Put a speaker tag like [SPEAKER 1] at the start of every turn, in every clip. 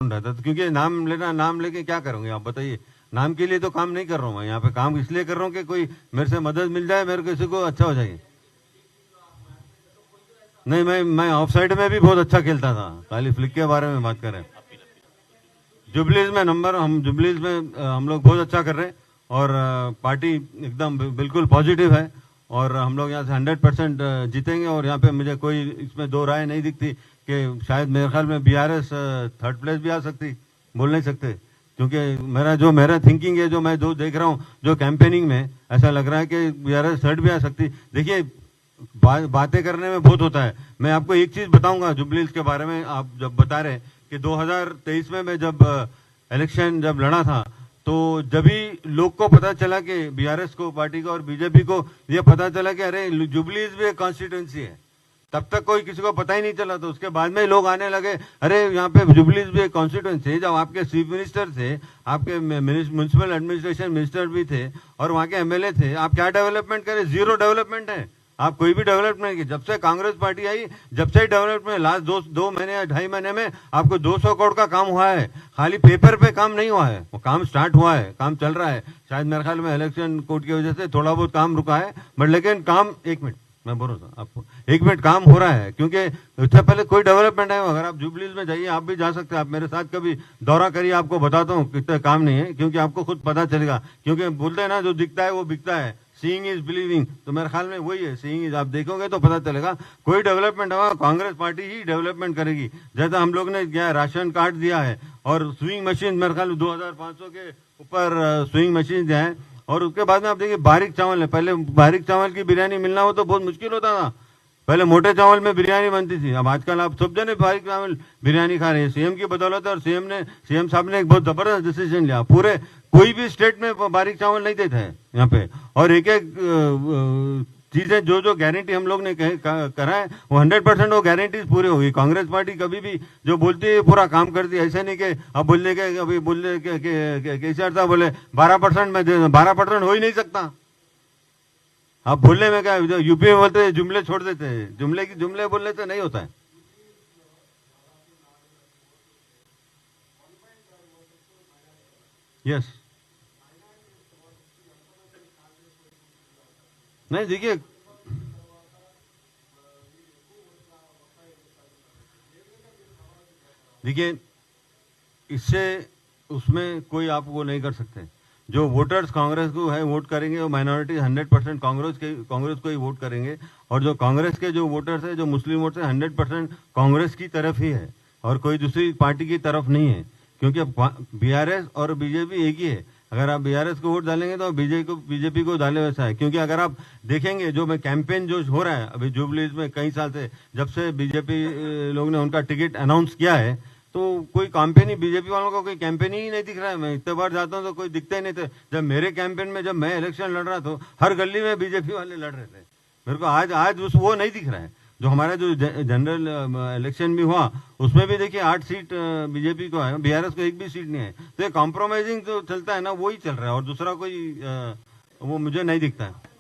[SPEAKER 1] रहता था, क्योंकि नाम लेके क्या करूंगे आप बताइए। नाम के लिए तो काम नहीं कर रहा हूँ मैं, यहाँ पे काम इसलिए कर रहा हूँ कि कोई मेरे से मदद मिल जाए, मेरे किसी को अच्छा हो जाए। नहीं, मैं ऑफ साइड में भी बहुत अच्छा खेलता था, खाली फ्लिक के बारे में बात करें। जुबलीज में हम जुबलीज में हम लोग बहुत अच्छा कर रहे हैं, और पार्टी एकदम बिल्कुल पॉजिटिव है, और हम लोग यहाँ से 100% जीतेंगे। और यहाँ पे मुझे कोई इसमें दो राय नहीं दिखती कि शायद मेरे ख्याल में बीआरएस थर्ड प्लेस भी आ सकती, बोल नहीं सकते, क्योंकि मेरा थिंकिंग है, जो मैं जो देख रहा हूँ जो कैंपेनिंग में, ऐसा लग रहा है कि बीआरएस थर्ड भी आ सकती। देखिए, बातें करने में बहुत होता है। मैं आपको एक चीज बताऊंगा जुबलीज के बारे में, आप जब बता रहे कि 2023 में मैं जब इलेक्शन जब लड़ा था, तो जब भी लोग को पता चला कि बीआरएस को पार्टी को और बीजेपी को ये पता चला कि अरे जुबलीज भी एक कॉन्स्टिट्यूंसी है, तब तक कोई किसी को पता ही नहीं चला। तो उसके बाद में ही लोग आने लगे, अरे यहाँ पे जुबलीज भी एक कॉन्स्टिट्यूंसी है। जब आपके चीफ मिनिस्टर थे, आपके म्यूनिसिपल एडमिनिस्ट्रेशन मिनिस्टर भी थे, और वहां के एमएलए थे, आप क्या डेवलपमेंट करें? जीरो डेवलपमेंट है। आप कोई भी डेवलपमेंट नहीं की। जब से कांग्रेस पार्टी आई, जब से डेवलपमेंट, लास्ट दो महीने या 2.5 महीने में आपको 200 करोड़ का काम हुआ है। खाली पेपर पे काम नहीं हुआ है, वो काम स्टार्ट हुआ है, काम चल रहा है। शायद मेरे ख्याल में इलेक्शन कोर्ट की वजह से थोड़ा बहुत काम रुका है, बट लेकिन काम, 1 मिनट मैं बोल रहा था आपको, 1 मिनट, काम हो रहा है। क्योंकि इससे पहले कोई डेवलपमेंट है, अगर आप जुबलीज में जाइए, आप भी जा सकते हैं, आप मेरे साथ कभी दौरा करिए, आपको बताता हूँ कितना काम नहीं है, क्योंकि आपको खुद पता चलेगा। क्योंकि बोलते हैं ना, जो दिखता है वो बिकता है, सीइंग इज बिलीविंग, तो मेरे ख्याल में वही है, सीइंग इज, आप देखोगे तो पता चलेगा। कोई डेवलपमेंट होगा, कांग्रेस पार्टी ही डेवलपमेंट करेगी। जैसा हम लोग ने क्या राशन कार्ड दिया है, और स्विंग मशीन मेरे ख्याल में 2500 के ऊपर स्विंग मशीन दिया है। और उसके बाद में आप देखिए, बारीक चावल है, पहले बारीक चावल की बिरयानी मिलना हो तो बहुत मुश्किल होता था। पहले मोटे चावल में बिरयानी बनती थी, अब आजकल आप सब जने बारीक चावल बिरयानी खा रहे हैं, सीएम की बदौलत। और सीएम साहब ने एक बहुत जबरदस्त डिसीजन लिया, पूरे कोई भी स्टेट में बारीक चावल नहीं देते हैं यहाँ पे। और एक चीजें जो गारंटी हम लोग ने करा है, वो 100% वो गारंटीज पूरी होगी। कांग्रेस पार्टी कभी भी जो बोलती है पूरा काम करती है। ऐसे नहीं कि अब बोलने के, अभी बोलने के केसीआर साहब बोले 12% में 12% हो ही नहीं सकता। आप बोलने में क्या, यूपी में बोलते हैं जुमले छोड़ देते हैं, जुमले बोलने से नहीं होता है। यस, नहीं देखिए, इससे उसमें कोई आप वो नहीं कर सकते। जो वोटर्स कांग्रेस को है वोट करेंगे, वो माइनॉरिटी 100% कांग्रेस को ही वोट करेंगे। और जो कांग्रेस के जो वोटर्स है, जो मुस्लिम वोटर्स है, 100% कांग्रेस की तरफ ही है, और कोई दूसरी पार्टी की तरफ नहीं है। क्योंकि बीआरएस और बीजेपी एक ही है। अगर आप बीआरएस को वोट डालेंगे तो बीजेपी को डाले, वैसा है। क्योंकि अगर आप देखेंगे जो मैं कैंपेन जो हो रहा है अभी जुबलीज में, कई साल से, जब से बीजेपी लोग ने उनका टिकट अनाउंस किया है, तो कोई कैंपेन ही, बीजेपी वालों का कोई कैंपेन ही नहीं दिख रहा है। मैं इतने बार जाता हूँ तो कोई दिखता ही नहीं था। जब मेरे कैंपेन में, जब मैं इलेक्शन लड़ रहा था, हर गली में बीजेपी वाले लड़ रहे थे। मेरे को आज वो नहीं दिख रहा है। जो हमारा जो जनरल इलेक्शन भी हुआ, उसमें भी देखिए 8 सीट बीजेपी को है, बीआरएस को एक भी सीट नहीं है। तो ये कॉम्प्रोमाइजिंग जो चलता है ना, वही चल रहा है, और दूसरा कोई वो मुझे नहीं दिखता है।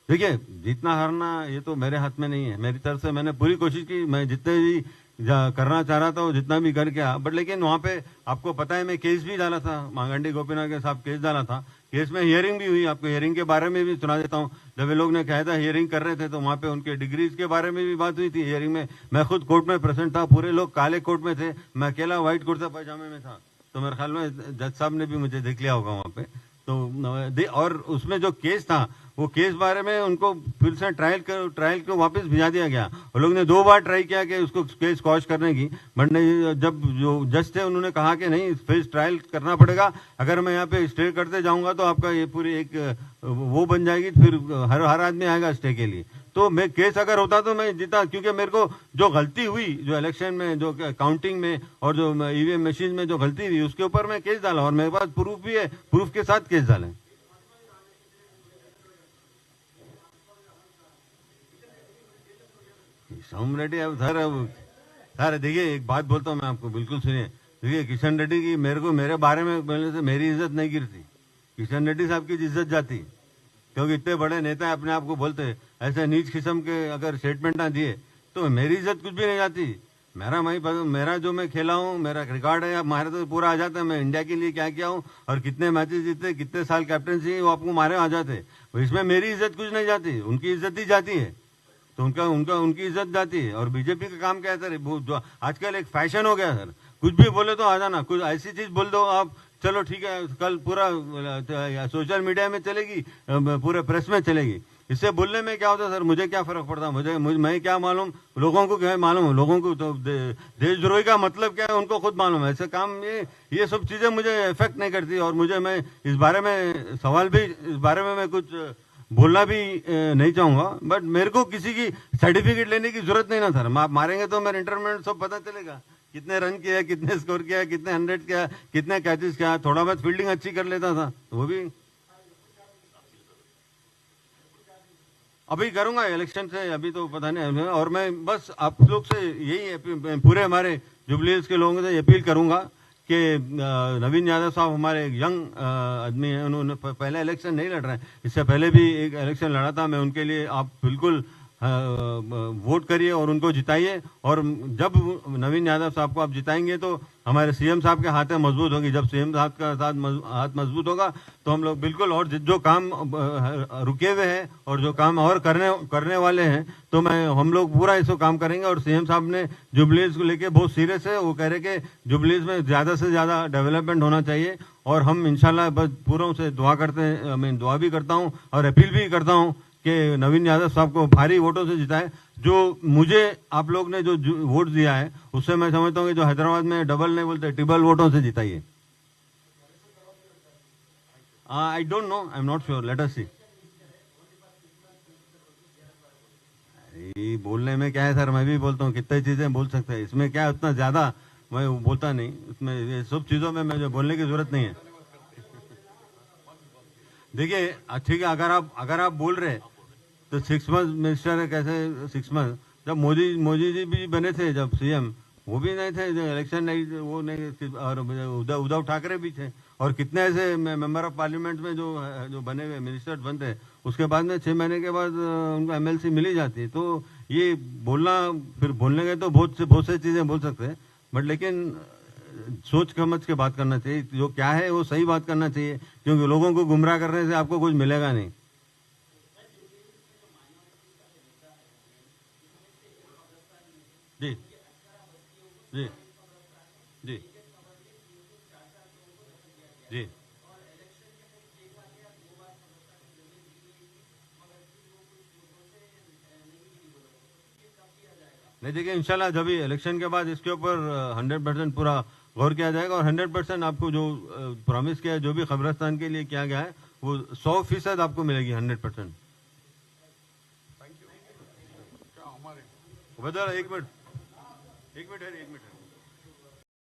[SPEAKER 1] देखिए, जीतना हारना ये तो मेरे हाथ में नहीं है। मेरी तरफ से मैंने पूरी कोशिश की, मैं जितने भी करना चाह रहा था वो जितना भी कर गया। बट लेकिन वहां पे आपको पता है, मैं केस भी डाला था, मांगंडी गोपीनाथ के साथ केस डाला था। केस में हियरिंग भी हुई, आपको हियरिंग के बारे में भी सुना देता हूँ। जब ये लोग ने कहा था हियरिंग कर रहे थे, तो वहां पे उनके डिग्रीज के बारे में भी बात हुई थी हियरिंग में। मैं खुद कोर्ट में प्रेजेंट था, पूरे लोग काले कोर्ट में थे, मैं अकेला व्हाइट कुर्ता पैजामे में था। तो मेरे ख्याल में जज साहब ने भी मुझे देख लिया होगा वहां पे। तो और उसमें जो केस था, वो केस बारे में उनको फिर से ट्रायल को वापस भिजा दिया गया। वो लोग ने 2 बार ट्राई किया कि उसको केस क्वॉश करने की, बट नहीं। जब जो जज थे उन्होंने कहा कि नहीं, फिर ट्रायल करना पड़ेगा। अगर मैं यहाँ पे स्टे करते जाऊंगा तो आपका ये पूरी एक वो बन जाएगी, फिर हर आदमी आएगा स्टे के लिए। तो मैं केस अगर होता तो मैं जीता, क्योंकि मेरे को जो गलती हुई, जो इलेक्शन में, जो काउंटिंग में और जो ईवीएम मशीन में जो गलती हुई, उसके ऊपर मैं केस डाला, और मेरे पास प्रूफ भी है, प्रूफ के साथ केस डाले। श्याम रेड्डी, अब सर देखिए, एक बात बोलता हूँ मैं आपको, बिल्कुल सुनिए। देखिए, किशन रेड्डी की मेरे बारे में बोलने से मेरी इज्जत नहीं गिरती, किशन रेड्डी साहब की इज्जत जाती। क्योंकि इतने बड़े नेता अपने आप को बोलते, ऐसे नीच किस्म के अगर स्टेटमेंट ना दिए तो मेरी इज्जत कुछ भी नहीं जाती। मेरा जो मैं खेला हूँ, मेरा रिकॉर्ड है, मारे तो पूरा आ जाता है। मैं इंडिया के लिए क्या किया हूँ और कितने मैचेस जीते, कितने साल कैप्टनसी, वो आपको मारे आ जाते। इसमें मेरी इज्जत कुछ नहीं जाती, उनकी इज्जत ही जाती है। तो उनकी इज्जत जाती है। और बीजेपी का काम क्या है सर, जो आजकल एक फैशन हो गया सर, कुछ भी बोले तो आ जाना, कुछ ऐसी चीज बोल दो आप, चलो ठीक है, कल पूरा सोशल मीडिया में चलेगी, पूरे प्रेस में चलेगी। इससे बोलने में क्या होता है सर, मुझे क्या फर्क पड़ता है, मैं क्या मालूम, लोगों को क्या मालूम, लोगों को तो देशद्रोही का मतलब क्या है उनको खुद मालूम है। ऐसे काम ये सब चीजें मुझे इफेक्ट नहीं करती। और मैं इस बारे में सवाल भी, इस बारे में मैं कुछ बोलना भी नहीं चाहूंगा। बट मेरे को किसी की सर्टिफिकेट लेने की जरूरत नहीं ना सर। आप मारेंगे तो मेरे इंटरमिनेट सब पता चलेगा, कितने रन किया, कितने स्कोर किया, कितने 100 किया, कितने कैचेस किया। थोड़ा बहुत फील्डिंग अच्छी कर लेता था तो वो भी अभी करूंगा इलेक्शन से, अभी तो पता नहीं। और मैं बस आप लोग से यही, पूरे हमारे जुबली हिल्स के लोगों से अपील करूंगा कि नवीन यादव साहब हमारे एक यंग आदमी हैं, उन्होंने पहले इलेक्शन नहीं लड़ रहे हैं, इससे पहले भी एक इलेक्शन लड़ा था। मैं उनके लिए, आप बिल्कुल वोट करिए और उनको जिताइए। और जब नवीन यादव साहब को आप जिताएंगे तो हमारे सीएम साहब के हाथें मजबूत होगी। जब सीएम साहब का हाथ मजबूत होगा तो हम लोग बिल्कुल, और जो काम रुके हुए हैं और जो काम और करने वाले हैं, तो हम लोग पूरा इसको काम करेंगे। और सीएम साहब ने जुबलीज को लेके बहुत सीरियस है, वो कह रहे कि जुबलीज में ज्यादा से ज्यादा डेवलपमेंट होना चाहिए। और हम इंशाल्लाह बस पूरों से दुआ करते हैं, मैं दुआ भी करता हूँ और अपील भी करता हूँ कि नवीन यादव साहब को भारी वोटों से जिताएं। जो मुझे आप लोग ने जो वोट दिया है, उससे मैं समझता हूँ कि जो हैदराबाद में डबल नहीं बोलते, ट्रिपल वोटों से जिताइए। I don't know, I am not sure, let us see. बोलने में क्या है सर, मैं भी बोलता हूँ, कितनी चीजें बोल सकते हैं, इसमें क्या उतना ज्यादा मैं बोलता नहीं। इसमें ये सब चीजों में मुझे बोलने की जरूरत नहीं है। देखिए ठीक है, अगर आप बोल रहे तो 6 मंथ मिनिस्टर है, कैसे 6 मंथ? जब मोदी जी भी बने थे, जब सीएम, वो भी नहीं थे, इलेक्शन नहीं, वो नहीं। और उद्धव ठाकरे भी थे। और कितने ऐसे मेंबर ऑफ पार्लियामेंट में जो बने हुए मिनिस्टर बनते, उसके बाद में 6 महीने के बाद उनको एमएलसी मिल ही जाती है। तो ये बोलना, फिर बोलने गए तो बहुत से चीजें बोल सकते हैं, बट लेकिन सोच समझ के बात करना चाहिए। जो क्या है वो सही बात करना चाहिए, क्योंकि लोगों को गुमराह करने से आपको कुछ मिलेगा नहीं। जी जी जी जी नहीं, देखिए इंशाल्लाह जब भी इलेक्शन के बाद इसके ऊपर 100% पूरा गौर किया जाएगा। और 100% आपको जो प्रॉमिस किया है, जो भी कब्रिस्तान के लिए किया गया है, वो 100% आपको मिलेगी, 100%। एक मिनट, एक मिनट है, एक मिनट है।